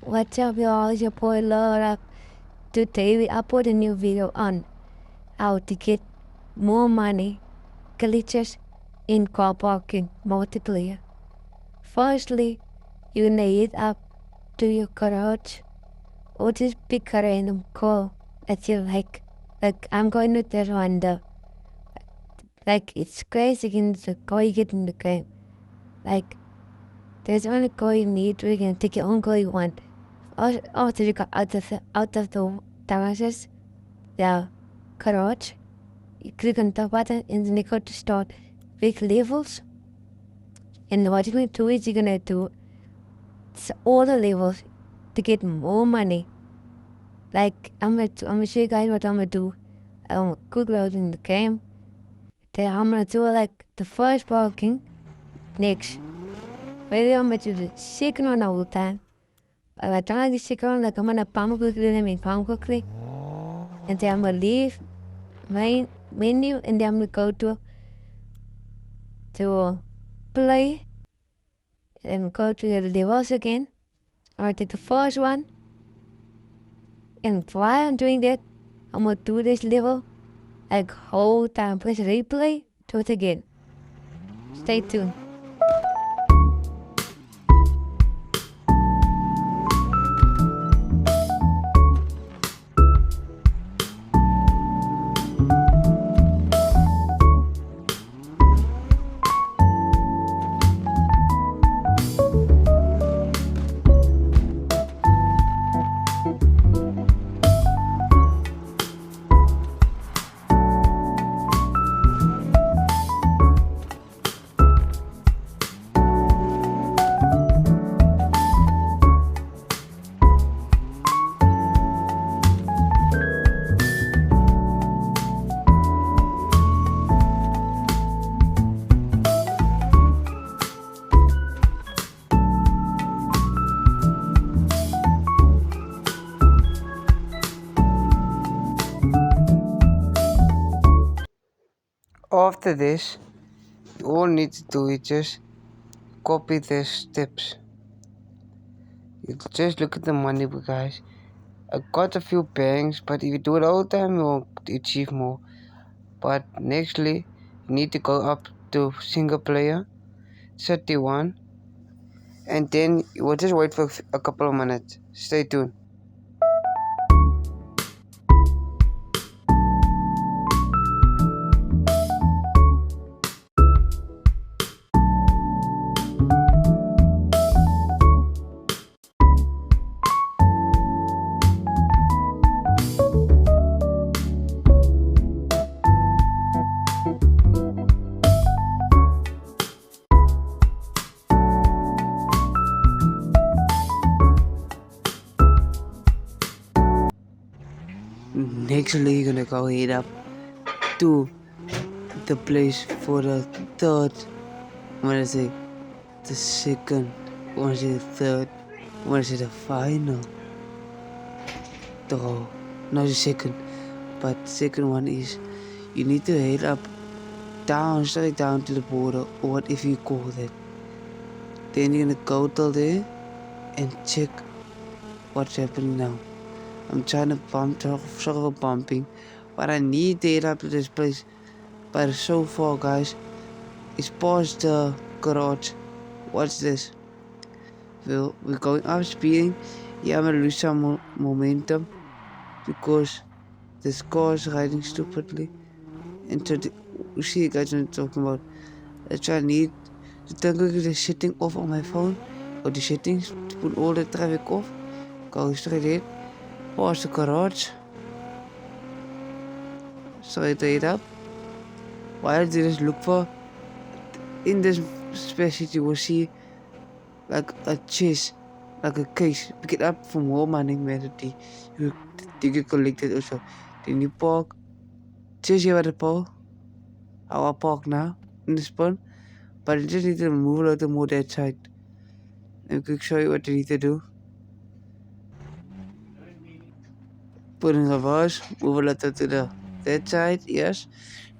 What's up, y'all? It's your boy Laura. Today I put a new video on how to get more money glitches in car parking multiplayer. Firstly, you need up to your garage or just pick a random car that you like. Like I'm going with this one though. Like it's crazy in the car you get in the game. Like there's only car you need, you can take your own car you want. After you got out of the terraces, the garage, you click on the button and then you go to start big levels. And what you're going to do is you're going to do all the levels to get more money. Like I'm gonna show you guys what I'm gonna do. I'm gonna quick load in the game. Then I'm gonna do like the first parking. Next, maybe I'm gonna do the second one all the time. I try the second one, like I'm gonna pump quickly, then make pump quickly. And then I'm gonna leave main menu and then I'm gonna go to play and go to the levels again. Or take the first one. And while I'm doing that, I'm gonna do this level like whole time. Press replay, do it again. Stay tuned. After this, you all need to do is just copy the steps. You just look at the money, guys. I got a few bangs, but if you do it all the time, you'll achieve more. But nextly, you need to go up to single player 31, and then you will just wait for a couple of minutes. Stay tuned. Nextly, you're gonna go head up to the place for the third. I'm gonna say the second. I wanna say the third. I wanna say the final. No, not the second, but the second one is you need to head up down, straight down to the border, or whatever you call that. Then you're gonna go till there and check what's happening now. I'm trying to struggle pumping, but I need to head up to this place. But so far, guys, it's past the garage. Watch this. We're going up speeding. Yeah, I'm gonna lose some momentum because this car is riding stupidly. And so you see, guys, what I'm talking about. That's why I need to turn quickly the setting off on my phone, or the settings to put all the traffic off. Go straight ahead, past the garage, straight ahead up. While they just look for, in this space you will see like a chest, like a case. Pick it up for more money, man. You get collected also. Then you park. Just here at the pole. How I park now in the spawn. But you just need to move a little more that side. And we can show you what you need to do. Put in reverse, move a little to that side, yes.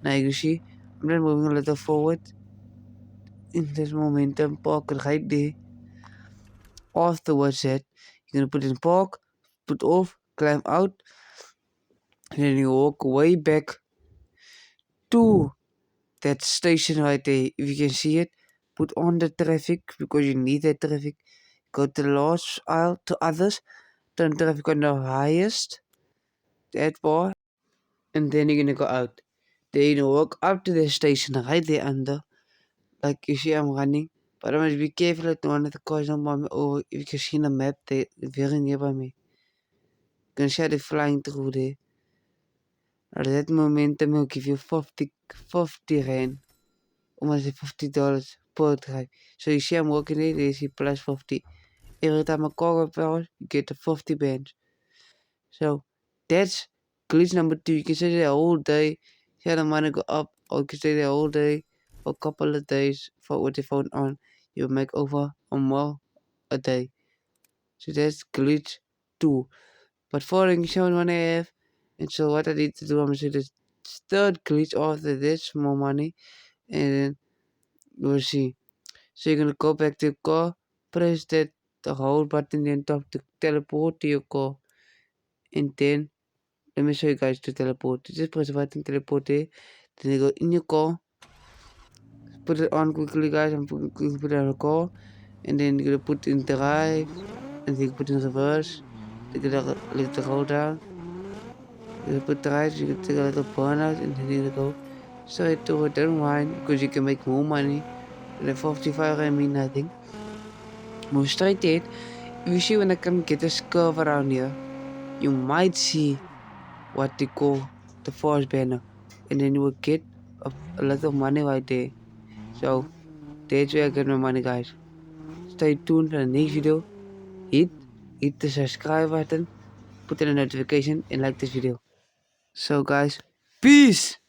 Now you can see I'm just moving a little forward. In this momentum, park right there. Afterwards that, You're gonna put in park, put off, climb out, and then you walk way back to that station right there. If you can see it, put on the traffic because you need that traffic. Go to the last aisle to others, turn traffic on the highest, that bar, and then you're gonna go out. Then you walk up to the station right there under. Like you see I'm running. But I must be careful that one of the cars don't bomb me. Or if you can see on the map, they're very nearby me. You can see they're flying through there. At that momentum will give you 50 rand. Almost $50 per drive. So you see I'm working there, you see plus 50. Every time a car repairs, you get the 50 bands. So that's glitch number 2. You can stay there all day, see the money go up, or you can stay there all day for a couple of days with your phone on. You'll make over a mile a day. So that's glitch 2. But following shown one I have, and so what I need to do, I'm gonna do the third glitch after this, more money, and then we'll see. So you're gonna go back to your car, press that the hold button on top to teleport to your car, and then let me show you guys to teleport. Just press the button, teleport there, then you go in your car, put it on quickly guys, and put it on the car, and then you're gonna put in drive, and then you put in reverse, you're gonna let the roll down, you put drive, you can take a little burnout, and then you're gonna go straight to it, don't mind, because you can make more money, and the 55 I mean nothing. Move straight in. If you see when I come get this curve around here, you might see what they call the force banner, and then you will get a lot of money right there. So that's where I get my money, guys. Stay tuned for the next video. Hit the subscribe button, put in a notification, and like this video. So guys, peace.